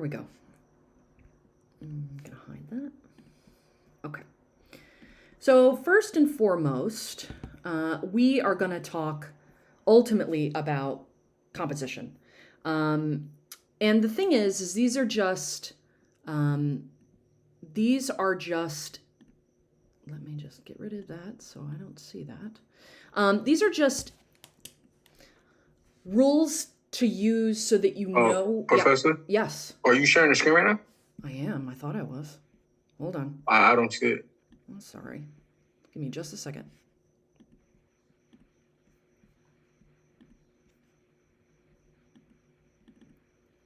Here we go. I'm going to hide that. Okay. So first and foremost, we are going to talk ultimately about composition. And the thing is these are just, let me just get rid of that so I don't see that. These are just rules to use so that you know. Professor? Yeah. Yes. Are you sharing the screen right now? I am. I thought I was. Hold on. I don't see it. Oh, sorry. Give me just a second.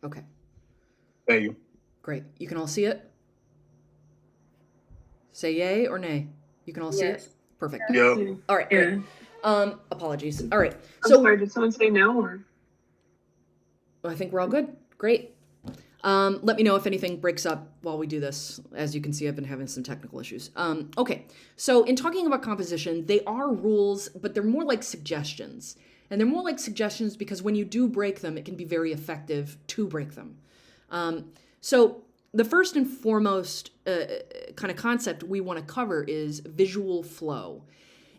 Okay. Thank you. Great. You can all see it? Say yay or nay. You can all see it? Perfect. Yep. All right, great. Apologies. All right. I'm sorry, did someone say no or? I think we're all good. Great. Let me know if anything breaks up while we do this. As you can see, I've been having some technical issues. Okay, so in talking about composition, they are rules, but they're more like suggestions. And they're more like suggestions because when you do break them, it can be very effective to break them. So the first and foremost kind of concept we want to cover is visual flow.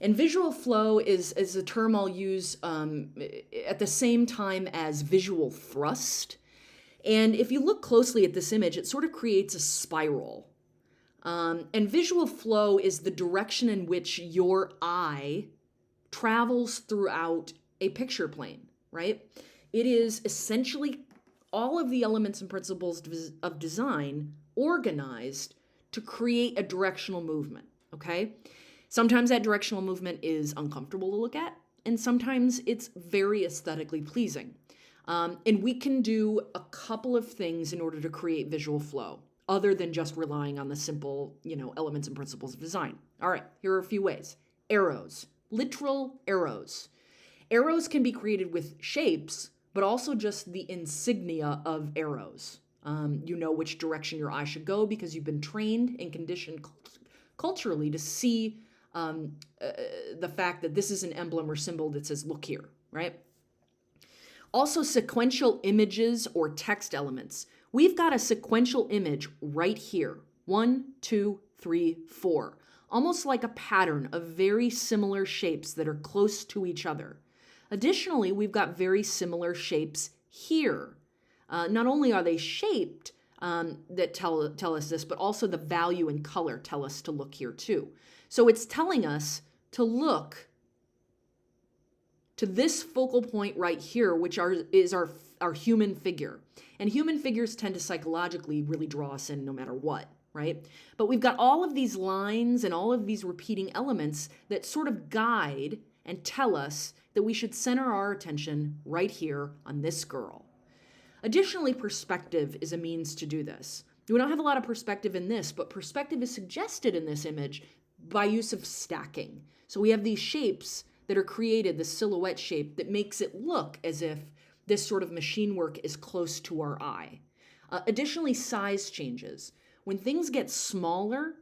And visual flow is a term I'll use at the same time as visual thrust. And if you look closely at this image, it sort of creates a spiral. And visual flow is the direction in which your eye travels throughout a picture plane, right? It is essentially all of the elements and principles of design organized to create a directional movement, okay? Sometimes that directional movement is uncomfortable to look at, and sometimes it's very aesthetically pleasing. And we can do a couple of things in order to create visual flow, other than just relying on the simple, elements and principles of design. All right, here are a few ways. Arrows, literal arrows. Arrows can be created with shapes, but also just the insignia of arrows. You know which direction your eye should go because you've been trained and conditioned culturally to see the fact that this is an emblem or symbol that says, look here, right? Also, sequential images or text elements. We've got a sequential image right here. 1, 2, 3, 4. Almost like a pattern of very similar shapes that are close to each other. Additionally, we've got very similar shapes here. Not only are they shaped that tell us this, but also the value and color tell us to look here too. So it's telling us to look to this focal point right here, which is our human figure. And human figures tend to psychologically really draw us in no matter what, right? But we've got all of these lines and all of these repeating elements that sort of guide and tell us that we should center our attention right here on this girl. Additionally, perspective is a means to do this. We don't have a lot of perspective in this, but perspective is suggested in this image by use of stacking. So we have these shapes that are created, the silhouette shape that makes it look as if this sort of machine work is close to our eye. Additionally, size changes. When things get smaller,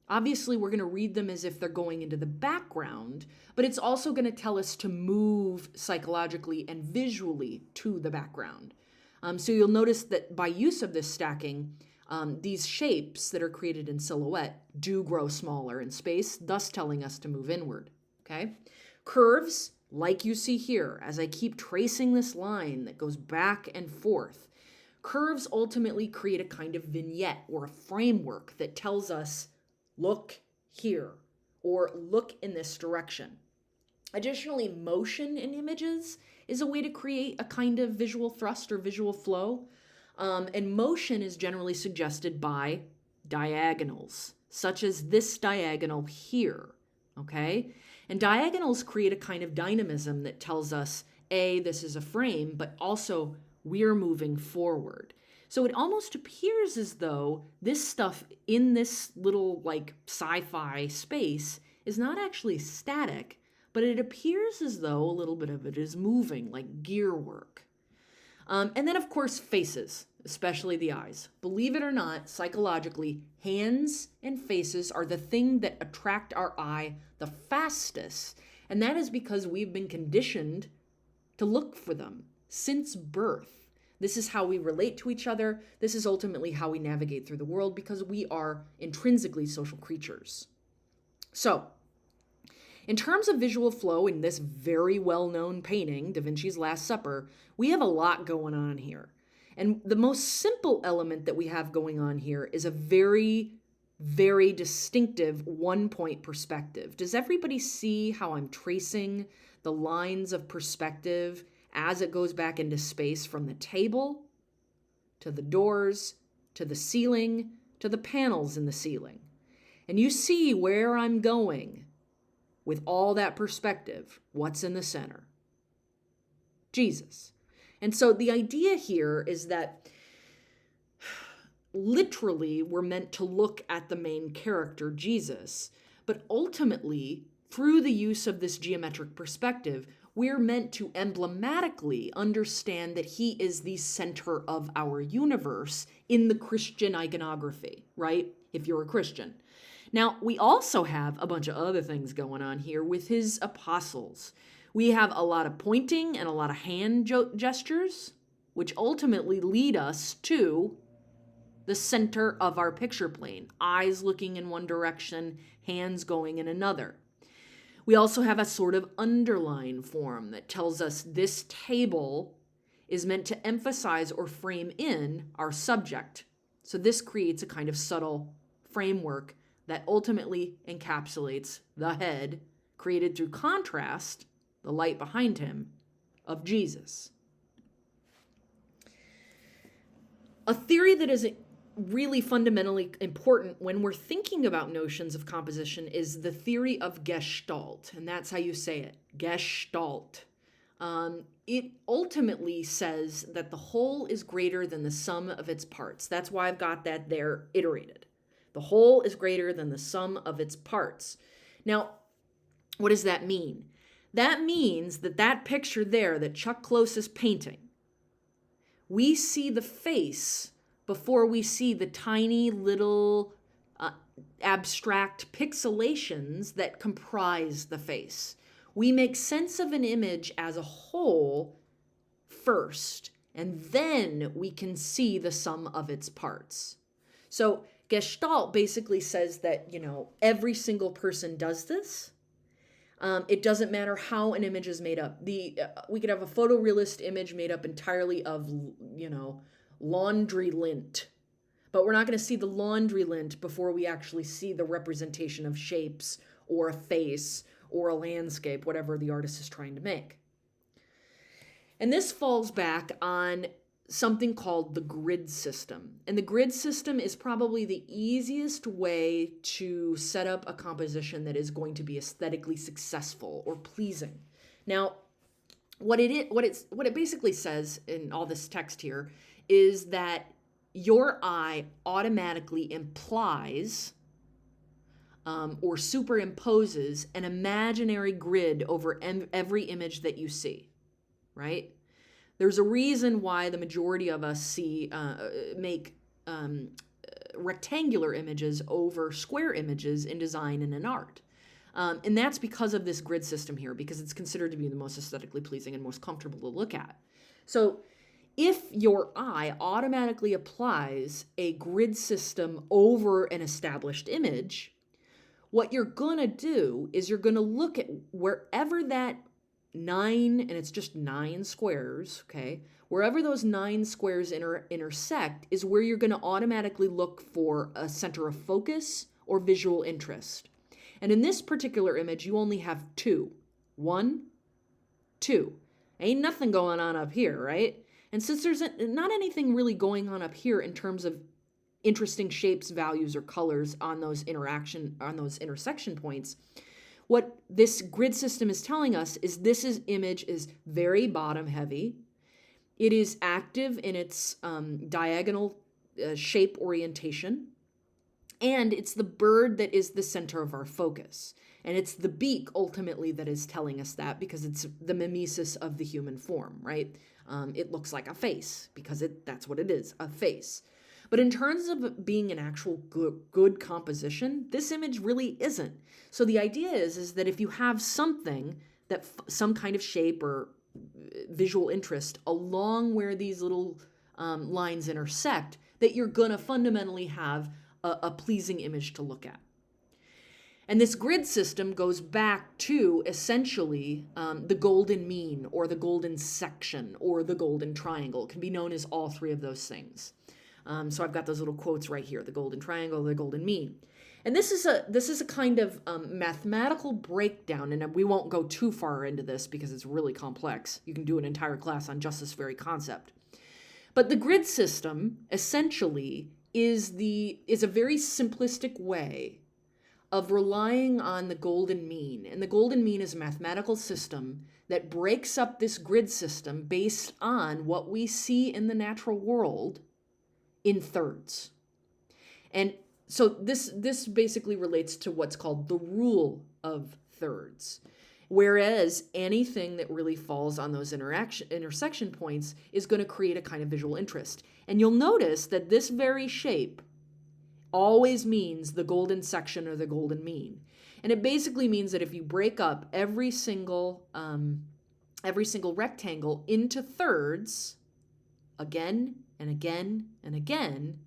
obviously we're going to read them as if they're going into the background, but it's also going to tell us to move psychologically and visually to the background. So you'll notice that by use of this stacking, these shapes that are created in silhouette do grow smaller in space, thus telling us to move inward, okay? Curves, like you see here, as I keep tracing this line that goes back and forth, curves ultimately create a kind of vignette or a framework that tells us, look here, or look in this direction. Additionally, motion in images is a way to create a kind of visual thrust or visual flow. And motion is generally suggested by diagonals, such as this diagonal here, okay? And diagonals create a kind of dynamism that tells us, A, this is a frame, but also we're moving forward. So it almost appears as though this stuff in this little like sci-fi space is not actually static, but it appears as though a little bit of it is moving, like gear work. And then, of course, faces, especially the eyes. Believe it or not, psychologically, hands and faces are the thing that attract our eye the fastest. And that is because we've been conditioned to look for them since birth. This is how we relate to each other. This is ultimately how we navigate through the world because we are intrinsically social creatures. So, in terms of visual flow in this very well-known painting, Da Vinci's Last Supper, we have a lot going on here. And the most simple element that we have going on here is a very, very distinctive one-point perspective. Does everybody see how I'm tracing the lines of perspective as it goes back into space from the table to the doors to the ceiling to the panels in the ceiling? And you see where I'm going with all that perspective. What's in the center? Jesus. And so the idea here is that literally we're meant to look at the main character, Jesus, but ultimately, through the use of this geometric perspective, we're meant to emblematically understand that he is the center of our universe in the Christian iconography, right? If you're a Christian. Now, we also have a bunch of other things going on here with his apostles. We have a lot of pointing and a lot of hand gestures, which ultimately lead us to the center of our picture plane. Eyes looking in one direction, hands going in another. We also have a sort of underline form that tells us this table is meant to emphasize or frame in our subject. So this creates a kind of subtle framework that ultimately encapsulates the head, created through contrast, the light behind him, of Jesus. A theory that is really fundamentally important when we're thinking about notions of composition is the theory of gestalt, and that's how you say it, gestalt. It ultimately says that the whole is greater than the sum of its parts. That's why I've got that there iterated. The whole is greater than the sum of its parts. Now, what does that mean? That means that that picture there that Chuck Close is painting, we see the face before we see the tiny little abstract pixelations that comprise the face. We make sense of an image as a whole first, and then we can see the sum of its parts. So Gestalt basically says that, every single person does this. It doesn't matter how an image is made up. We could have a photorealist image made up entirely of, laundry lint. But we're not going to see the laundry lint before we actually see the representation of shapes or a face or a landscape, whatever the artist is trying to make. And this falls back on something called the grid system. And the grid system is probably the easiest way to set up a composition that is going to be aesthetically successful or pleasing. Now, what it basically says in all this text here is that your eye automatically implies or superimposes an imaginary grid over every image that you see, right? There's a reason why the majority of us make rectangular images over square images in design and in art. And that's because of this grid system here, because it's considered to be the most aesthetically pleasing and most comfortable to look at. So if your eye automatically applies a grid system over an established image, what you're going to do is you're going to look at wherever that 9, and it's just 9 squares, okay? Wherever those 9 squares intersect is where you're going to automatically look for a center of focus or visual interest. And in this particular image, you only have 2. 1, 2. Ain't nothing going on up here, right? And since there's not anything really going on up here in terms of interesting shapes, values, or colors on those intersection points, what this grid system is telling us is image is very bottom heavy. It is active in its diagonal shape orientation. And it's the bird that is the center of our focus. And it's the beak ultimately that is telling us that, because it's the mimesis of the human form, right? It looks like a face because that's what it is, a face. But in terms of being an actual good composition, this image really isn't. So the idea is that if you have something that some kind of shape or visual interest along where these little lines intersect, that you're going to fundamentally have a pleasing image to look at. And this grid system goes back to essentially the golden mean or the golden section or the golden triangle. It can be known as all three of those things. So I've got those little quotes right here, the golden triangle, the golden mean. And this is a kind of mathematical breakdown, and we won't go too far into this because it's really complex. You can do an entire class on just this very concept. But the grid system essentially is a very simplistic way of relying on the golden mean. And the golden mean is a mathematical system that breaks up this grid system based on what we see in the natural world in thirds. And so this basically relates to what's called the rule of thirds. Whereas anything that really falls on those intersection points is going to create a kind of visual interest. And you'll notice that this very shape always means the golden section or the golden mean. And it basically means that if you break up every single rectangle into thirds, again and again and again,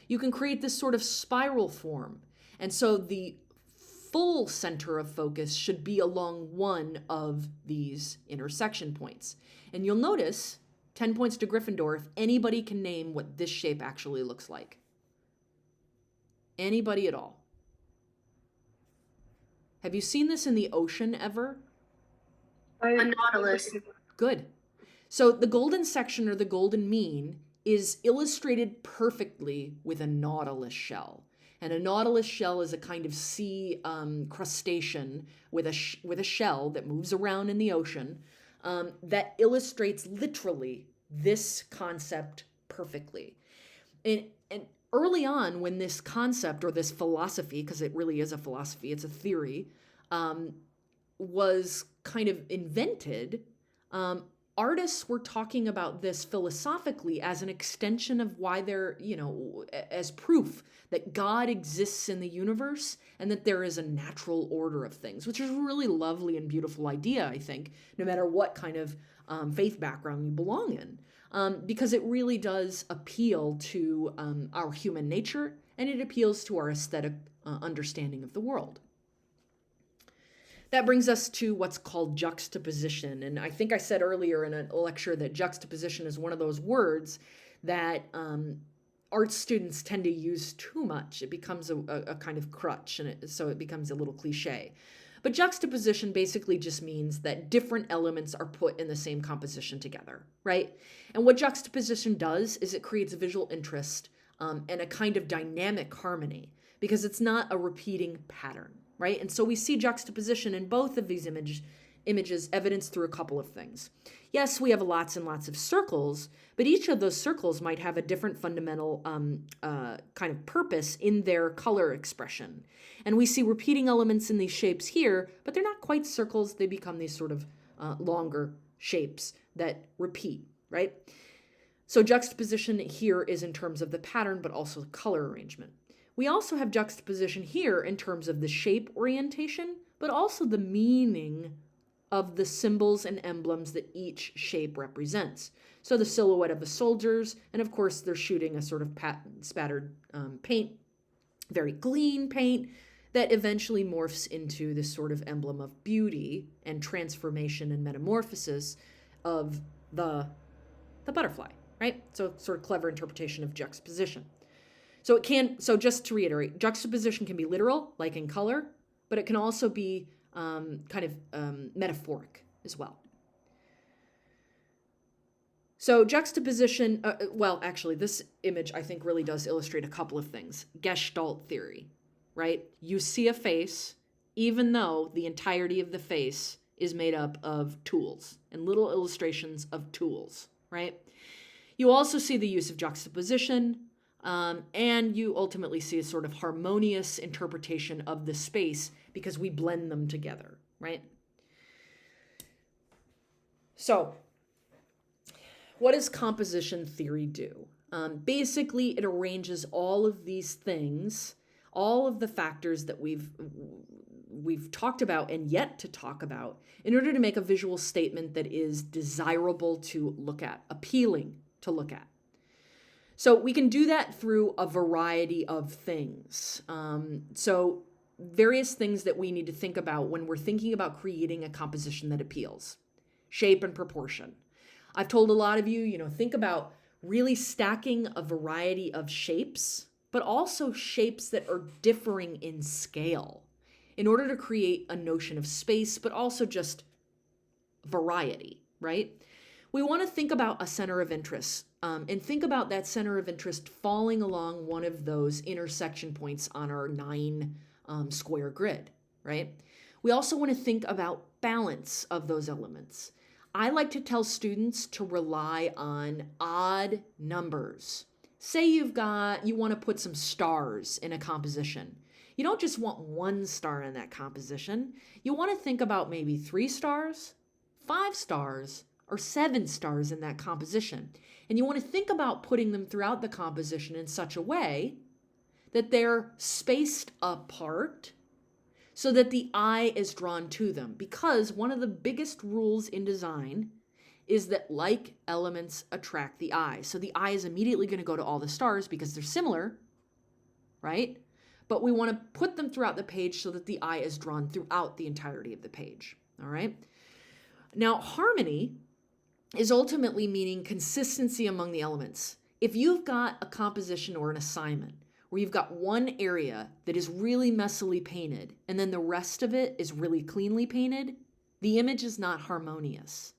you can create this sort of spiral form. And so the full center of focus should be along one of these intersection points. And you'll notice, 10 points to Gryffindor, if anybody can name what this shape actually looks like. Anybody at all? Have you seen this in the ocean ever? A nautilus. Good. So the golden section or the golden mean is illustrated perfectly with a nautilus shell. And a nautilus shell is a kind of sea crustacean with a shell that moves around in the ocean that illustrates literally this concept perfectly. And early on, when this concept or this philosophy, because it really is a philosophy, it's a theory, was kind of invented, artists were talking about this philosophically as an extension of why they're, as proof that God exists in the universe and that there is a natural order of things, which is a really lovely and beautiful idea, I think, no matter what kind of faith background you belong in. Because it really does appeal to our human nature, and it appeals to our aesthetic understanding of the world. That brings us to what's called juxtaposition. And I think I said earlier in a lecture that juxtaposition is one of those words that art students tend to use too much. It becomes a kind of crutch, and so it becomes a little cliche. But juxtaposition basically just means that different elements are put in the same composition together, right? And what juxtaposition does is it creates a visual interest and a kind of dynamic harmony, because it's not a repeating pattern, right? And so we see juxtaposition in both of these images evidenced through a couple of things. Yes, we have lots and lots of circles, but each of those circles might have a different fundamental kind of purpose in their color expression. And we see repeating elements in these shapes here, but they're not quite circles. They become these sort of longer shapes that repeat, right? So juxtaposition here is in terms of the pattern, but also the color arrangement. We also have juxtaposition here in terms of the shape orientation, but also the meaning of the symbols and emblems that each shape represents. So the silhouette of the soldiers, and of course they're shooting a sort of spattered paint, very clean paint, that eventually morphs into this sort of emblem of beauty and transformation and metamorphosis of the butterfly, right? So sort of clever interpretation of juxtaposition. So just to reiterate, juxtaposition can be literal, like in color, but it can also be kind of metaphoric as well. So juxtaposition, actually this image I think really does illustrate a couple of things. Gestalt theory, right? You see a face, even though the entirety of the face is made up of tools and little illustrations of tools, right? You also see the use of juxtaposition, and you ultimately see a sort of harmonious interpretation of the space because we blend them together, right? So, what does composition theory do? Basically, it arranges all of these things, all of the factors that we've talked about and yet to talk about, in order to make a visual statement that is desirable to look at, appealing to look at. So we can do that through a variety of things. So various things that we need to think about when we're thinking about creating a composition that appeals. Shape and proportion. I've told a lot of you, think about really stacking a variety of shapes, but also shapes that are differing in scale in order to create a notion of space, but also just variety, right? We want to think about a center of interest and think about that center of interest falling along one of those intersection points on our 9 square grid, right? We also want to think about balance of those elements. I like to tell students to rely on odd numbers. Say you want to put some stars in a composition. You don't just want 1 star in that composition. You want to think about maybe 3 stars, 5 stars, or 7 stars in that composition. And you want to think about putting them throughout the composition in such a way that they're spaced apart so that the eye is drawn to them. Because one of the biggest rules in design is that like elements attract the eye. So the eye is immediately going to go to all the stars because they're similar, right? But we want to put them throughout the page so that the eye is drawn throughout the entirety of the page, all right? Now, harmony is ultimately meaning consistency among the elements. If you've got a composition or an assignment where you've got one area that is really messily painted and then the rest of it is really cleanly painted, the image is not harmonious.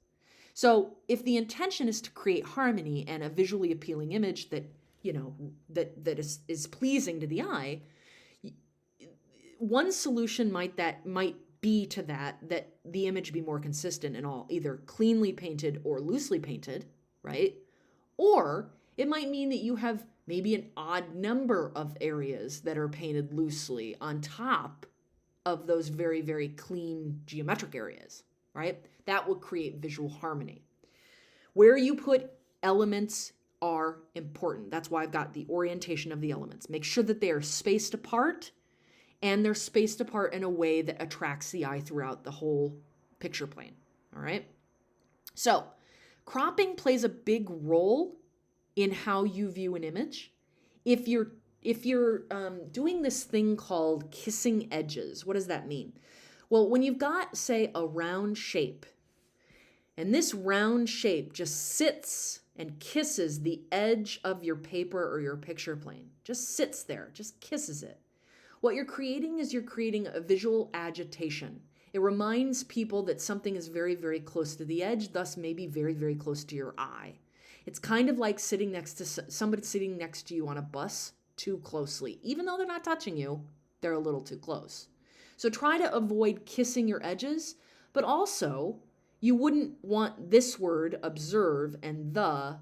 So if the intention is to create harmony and a visually appealing image that, that is pleasing to the eye, one solution might be to that the image be more consistent and all either cleanly painted or loosely painted, right? Or it might mean that you have maybe an odd number of areas that are painted loosely on top of those very, very clean geometric areas, right? That will create visual harmony. Where you put elements are important. That's why I've got the orientation of the elements. Make sure that they are spaced apart, and they're spaced apart in a way that attracts the eye throughout the whole picture plane, all right? So cropping plays a big role in how you view an image. If you're doing this thing called kissing edges, what does that mean? Well, when you've got, say, a round shape, and this round shape just sits and kisses the edge of your paper or your picture plane, just sits there, just kisses it. What you're creating is a visual agitation. It reminds people that something is very, very close to the edge, thus maybe very, very close to your eye. It's kind of like somebody sitting next to you on a bus too closely. Even though they're not touching you, they're a little too close. So try to avoid kissing your edges, but also you wouldn't want this word, observe, and the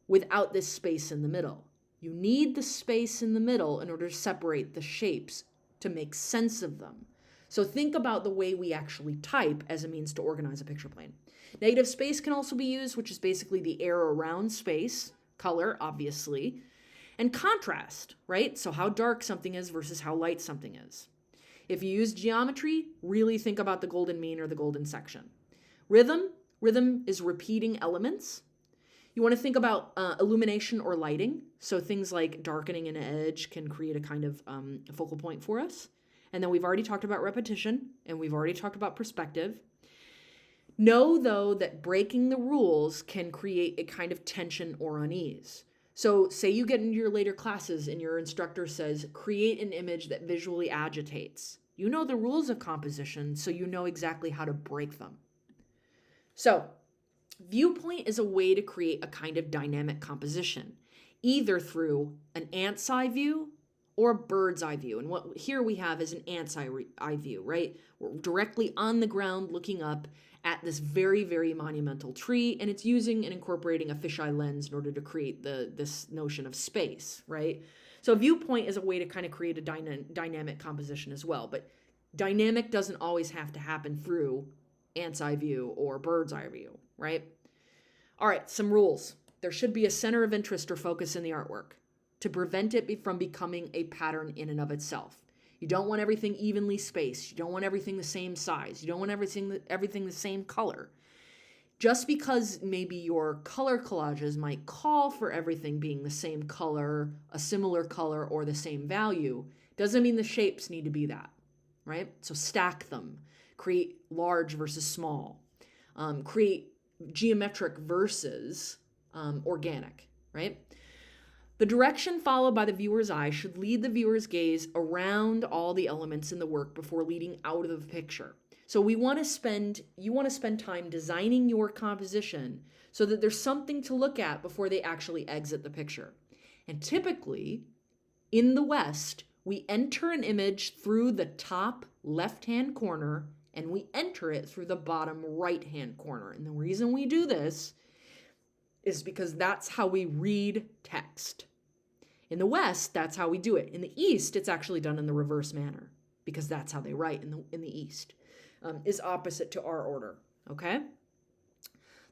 without this space in the middle. You need the space in the middle in order to separate the shapes to make sense of them. So think about the way we actually type as a means to organize a picture plane. Negative space can also be used, which is basically the air around space, color, obviously, and contrast, right? So how dark something is versus how light something is. If you use geometry, really think about the golden mean or the golden section. Rhythm is repeating elements. You want to think about illumination or lighting. So things like darkening an edge can create a kind of focal point for us. And then we've already talked about repetition, and we've already talked about perspective. Know, though, that breaking the rules can create a kind of tension or unease. So say you get into your later classes and your instructor says, create an image that visually agitates. You know the rules of composition, so you know exactly how to break them. So viewpoint is a way to create a kind of dynamic composition, either through an ant's eye view or a bird's eye view. And what here we have is an ant's eye view, right? We're directly on the ground looking up at this very, very monumental tree, and it's using and incorporating a fisheye lens in order to create this notion of space, right? So viewpoint is a way to kind of create a dynamic composition as well, but dynamic doesn't always have to happen through ant's eye view or bird's eye view, right? All right, some rules. There should be a center of interest or focus in the artwork to prevent it from becoming a pattern in and of itself. You don't want everything evenly spaced. You don't want everything the same size. You don't want everything the same color. just because maybe your color collages might call for everything being the same color, a similar color, or the same value, doesn't mean the shapes need to be that, right? So stack them, create large versus small, create geometric versus organic, right? The direction followed by the viewer's eye should lead the viewer's gaze around all the elements in the work before leading out of the picture. So you want to spend time designing your composition so that there's something to look at before they actually exit the picture. And typically, in the West, we enter an image through the top left-hand corner and we enter it through the bottom right-hand corner. And the reason we do this is because that's how we read text. In the West, that's how we do it. In the East, it's actually done in the reverse manner because that's how they write in the East, is opposite to our order, okay?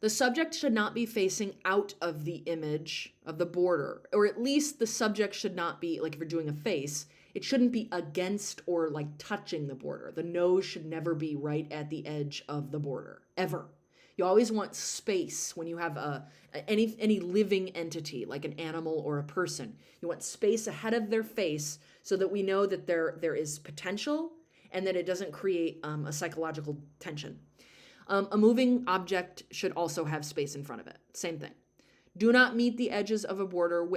The subject should not be facing out of the image of the border, or at least the subject should not be, like if you're doing a face, it shouldn't be against or like touching the border. The nose should never be right at the edge of the border, ever. You always want space when you have any living entity, like an animal or a person. You want space ahead of their face so that we know that there is potential and that it doesn't create a psychological tension. A moving object should also have space in front of it. Same thing. Do not meet the edges of a border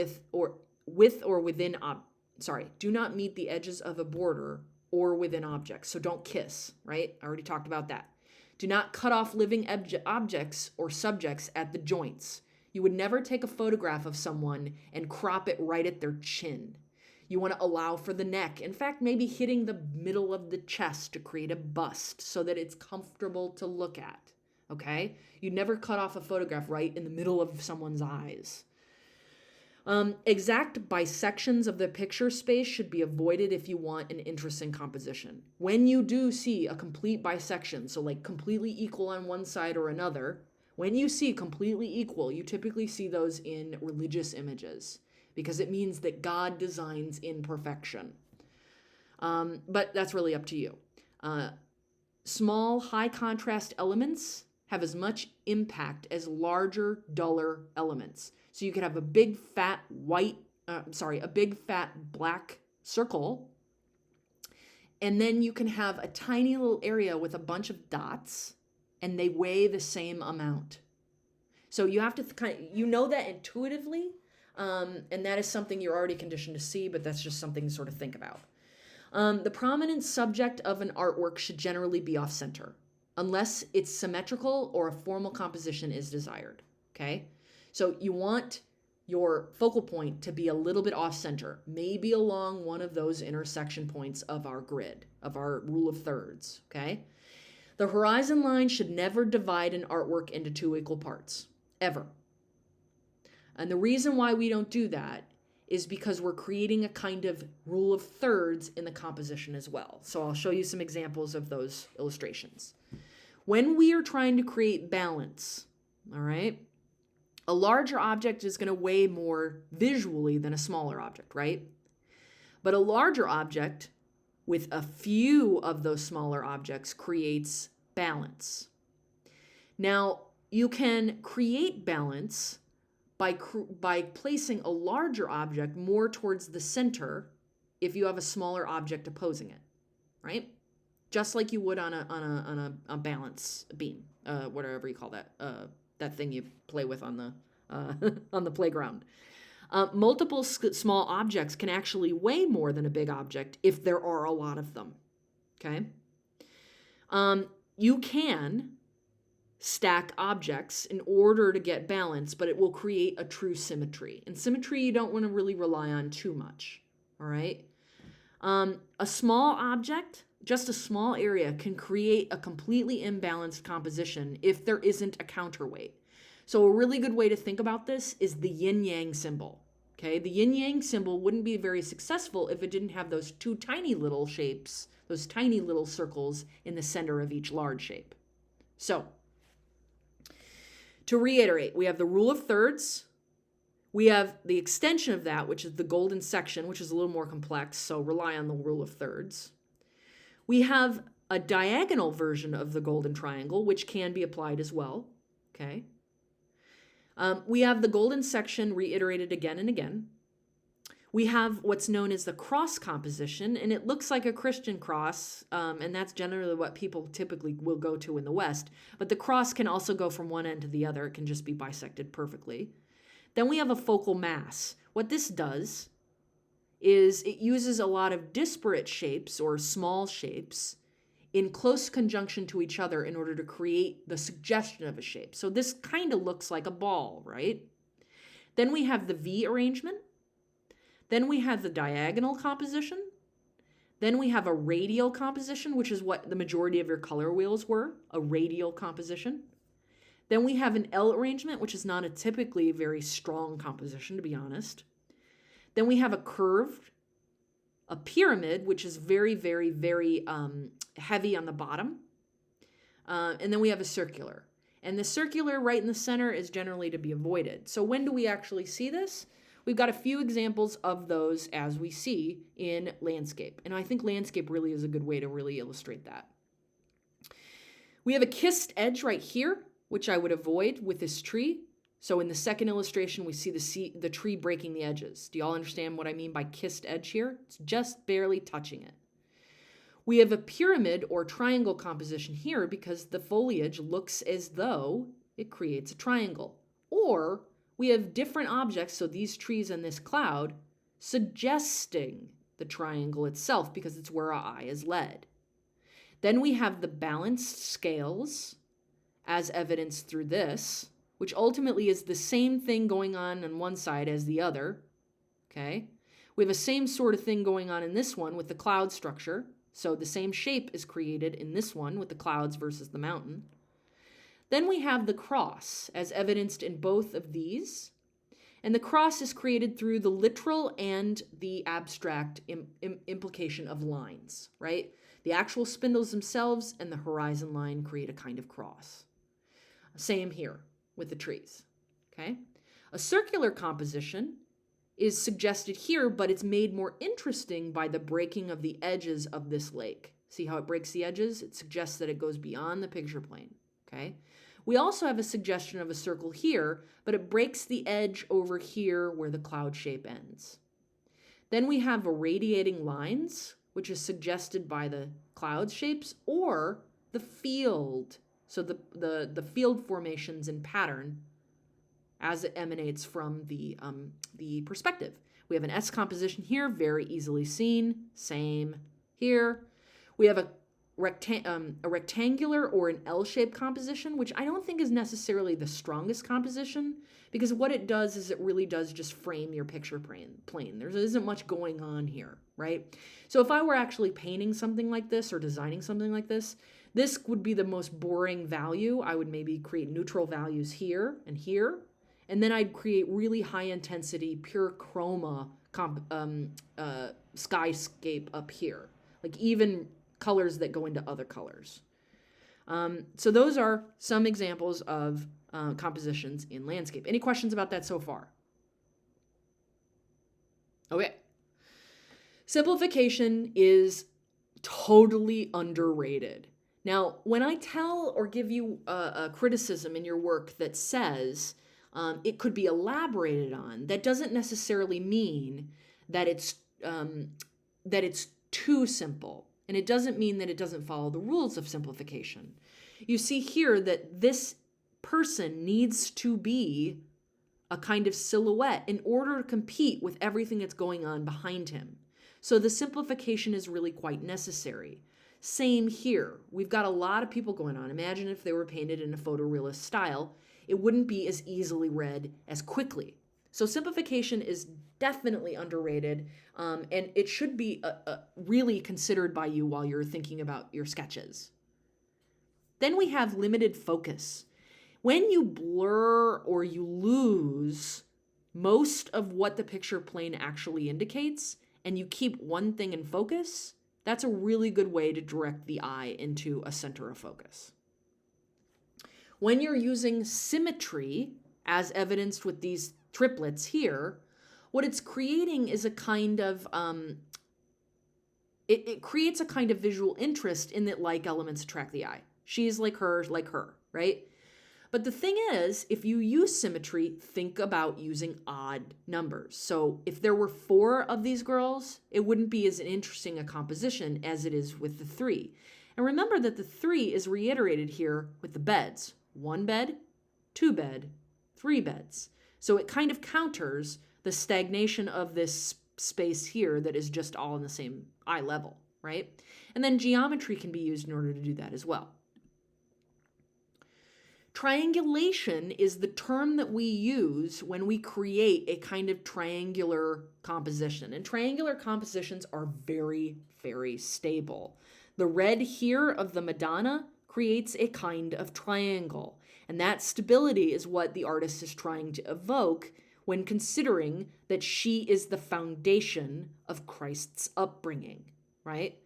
do not meet the edges of a border or within objects. So don't kiss, right? I already talked about that. Do not cut off living objects or subjects at the joints. You would never take a photograph of someone and crop it right at their chin. You want to allow for the neck. In fact, maybe hitting the middle of the chest to create a bust so that it's comfortable to look at, okay? You'd never cut off a photograph right in the middle of someone's eyes. Exact bisections of the picture space should be avoided if you want an interesting composition. When you do see a complete bisection, so like completely equal on one side or another, when you see completely equal, you typically see those in religious images because it means that God designs in perfection. But that's really up to you. Small, high contrast elements have as much impact as larger, duller elements. So you could have a big fat black circle, and then you can have a tiny little area with a bunch of dots, and they weigh the same amount. So you have to you know that intuitively, and that is something you're already conditioned to see, but that's just something to sort of think about. The prominent subject of an artwork should generally be off-center, unless it's symmetrical or a formal composition is desired, okay? So you want your focal point to be a little bit off-center, maybe along one of those intersection points of our grid, of our rule of thirds, okay? The horizon line should never divide an artwork into two equal parts, ever. And the reason why we don't do that is because we're creating a kind of rule of thirds in the composition as well. So I'll show you some examples of those illustrations. When we are trying to create balance, all right, a larger object is going to weigh more visually than a smaller object, right? But a larger object with a few of those smaller objects creates balance. Now, you can create balance by placing a larger object more towards the center if you have a smaller object opposing it, right? Just like you would on a balance beam, whatever you call that, that thing you play with on the on the playground. Multiple small objects can actually weigh more than a big object if there are a lot of them, okay? You can stack objects in order to get balance, but it will create a true symmetry. And symmetry you don't want to really rely on too much, all right? A small object, just a small area, can create a completely imbalanced composition if there isn't a counterweight. So a really good way to think about this is the yin-yang symbol, okay? The yin-yang symbol wouldn't be very successful if it didn't have those two tiny little shapes, those tiny little circles in the center of each large shape. So, to reiterate, we have the rule of thirds. We have the extension of that, which is the golden section, which is a little more complex, so rely on the rule of thirds. We have a diagonal version of the golden triangle, which can be applied as well. Okay. We have the golden section reiterated again and again. We have what's known as the cross composition, and it looks like a Christian cross, and that's generally what people typically will go to in the West. But the cross can also go from one end to the other. It can just be bisected perfectly. Then we have a focal mass. What this does is it uses a lot of disparate shapes or small shapes in close conjunction to each other in order to create the suggestion of a shape. So this kind of looks like a ball, right? Then we have the V arrangement. Then we have the diagonal composition. Then we have a radial composition, which is what the majority of your color wheels were, a radial composition. Then we have an L arrangement, which is not a typically very strong composition, to be honest. Then we have a curved, a pyramid, which is very, very, very heavy on the bottom. And then we have a circular. And the circular right in the center is generally to be avoided. So when do we actually see this? We've got a few examples of those as we see in landscape. And I think landscape really is a good way to really illustrate that. We have a kissed edge right here, which I would avoid with this tree. So in the second illustration, we see the tree breaking the edges. Do you all understand what I mean by kissed edge here? It's just barely touching it. We have a pyramid or triangle composition here because the foliage looks as though it creates a triangle. Or we have different objects, so these trees and this cloud, suggesting the triangle itself because it's where our eye is led. Then we have the balanced scales as evidenced through this, which ultimately is the same thing going on one side as the other. Okay? We have the same sort of thing going on in this one with the cloud structure. So the same shape is created in this one with the clouds versus the mountain. Then we have the cross as evidenced in both of these. And the cross is created through the literal and the abstract implication of lines, right? The actual spindles themselves and the horizon line create a kind of cross. Same here with the trees, okay? A circular composition is suggested here, but it's made more interesting by the breaking of the edges of this lake. See how it breaks the edges? It suggests that it goes beyond the picture plane, okay? We also have a suggestion of a circle here, but it breaks the edge over here where the cloud shape ends. Then we have irradiating lines, which is suggested by the cloud shapes or the field. So the field formations in pattern as it emanates from the perspective. We have an S composition here, very easily seen. Same here. We have a rectangular or an L-shaped composition, which I don't think is necessarily the strongest composition, because what it does is it really does just frame your picture plane. There isn't much going on here, right? So if I were actually painting something like this or designing something like this, this would be the most boring value. I would maybe create neutral values here, and then I'd create really high intensity, pure chroma skyscape up here, like even colors that go into other colors. So those are some examples of compositions in landscape. Any questions about that so far? Okay. Simplification is totally underrated. Now, when I tell or give you a criticism in your work that says it could be elaborated on, that doesn't necessarily mean that it's too simple. And it doesn't mean that it doesn't follow the rules of simplification. You see here that this person needs to be a kind of silhouette in order to compete with everything that's going on behind him. So the simplification is really quite necessary. Same here. We've got a lot of people going on. Imagine if they were painted in a photorealist style, it wouldn't be as easily read as quickly. So simplification is definitely underrated, and it should be really considered by you while you're thinking about your sketches. Then we have limited focus. When you blur or you lose most of what the picture plane actually indicates, and you keep one thing in focus, that's a really good way to direct the eye into a center of focus. When you're using symmetry, as evidenced with these triplets here, what it's creating is a kind of, it creates a kind of visual interest in that like elements attract the eye. She's like her, right? But the thing is, if you use symmetry, think about using odd numbers. So if there were 4 of these girls, it wouldn't be as interesting a composition as it is with the 3. And remember that the 3 is reiterated here with the beds. 1 bed, 2 bed, 3 beds. So it kind of counters the stagnation of this space here that is just all in the same eye level, right? And then geometry can be used in order to do that as well. Triangulation is the term that we use when we create a kind of triangular composition. And triangular compositions are very, very stable. The red here of the Madonna creates a kind of triangle. And that stability is what the artist is trying to evoke when considering that she is the foundation of Christ's upbringing, right?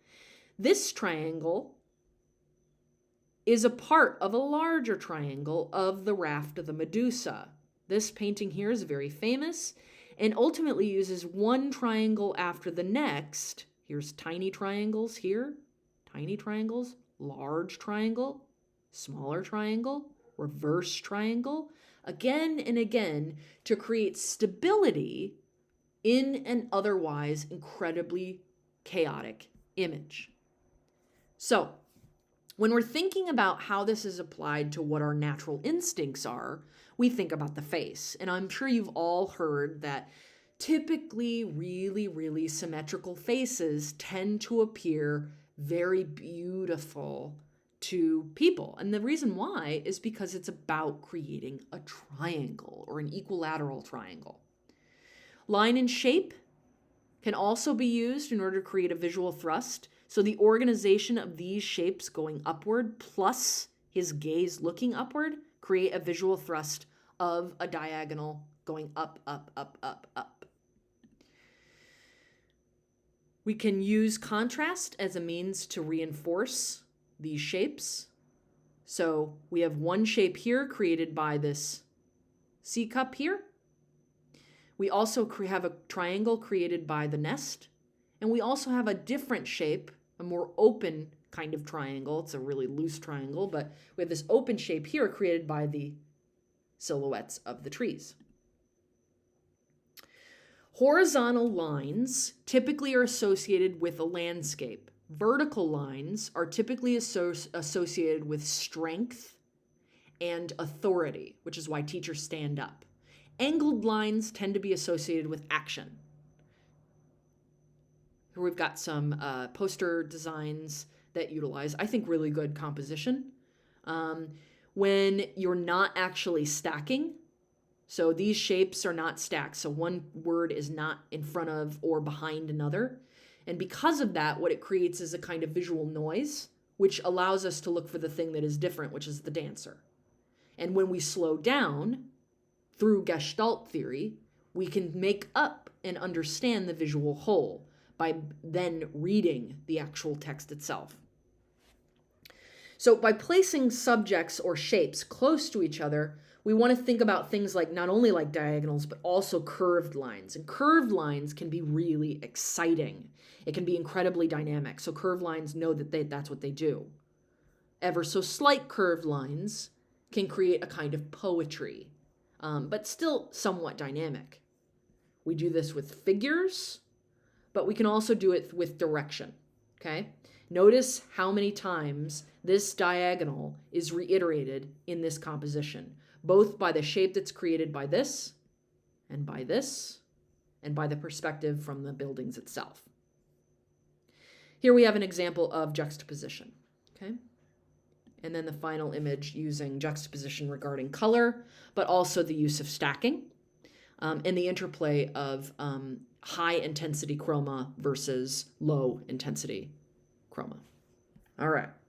This triangle is a part of a larger triangle of the raft of the Medusa. This painting here is very famous and ultimately uses one triangle after the next. Here's tiny triangles here, tiny triangles, large triangle, smaller triangle, reverse triangle, again and again to create stability in an otherwise incredibly chaotic image. So, when we're thinking about how this is applied to what our natural instincts are, we think about the face. And I'm sure you've all heard that typically really, really symmetrical faces tend to appear very beautiful to people. And the reason why is because it's about creating a triangle or an equilateral triangle. Line and shape can also be used in order to create a visual thrust. So the organization of these shapes going upward plus his gaze looking upward create a visual thrust of a diagonal going up, up, up, up, up. We can use contrast as a means to reinforce these shapes. So we have one shape here created by this C cup here. We also have a triangle created by the nest. And we also have a different shape, a more open kind of triangle. It's a really loose triangle, but we have this open shape here created by the silhouettes of the trees. Horizontal lines typically are associated with a landscape. Vertical lines are typically associated with strength and authority, which is why teachers stand up. Angled lines tend to be associated with action. Here we've got some poster designs that utilize, I think, really good composition. When you're not actually stacking, so these shapes are not stacked, so one word is not in front of or behind another. And because of that, what it creates is a kind of visual noise, which allows us to look for the thing that is different, which is the dancer. And when we slow down through gestalt theory, we can make up and understand the visual whole by then reading the actual text itself. So by placing subjects or shapes close to each other, we want to think about things like not only like diagonals, but also curved lines. And curved lines can be really exciting. It can be incredibly dynamic. So curved lines know that that's what they do. Ever so slight curved lines can create a kind of poetry, but still somewhat dynamic. We do this with figures, but we can also do it with direction, okay? Notice how many times this diagonal is reiterated in this composition, both by the shape that's created by this, and by the perspective from the buildings itself. Here we have an example of juxtaposition, okay? And then the final image using juxtaposition regarding color, but also the use of stacking, and the interplay of high intensity chroma versus low intensity chroma. All right.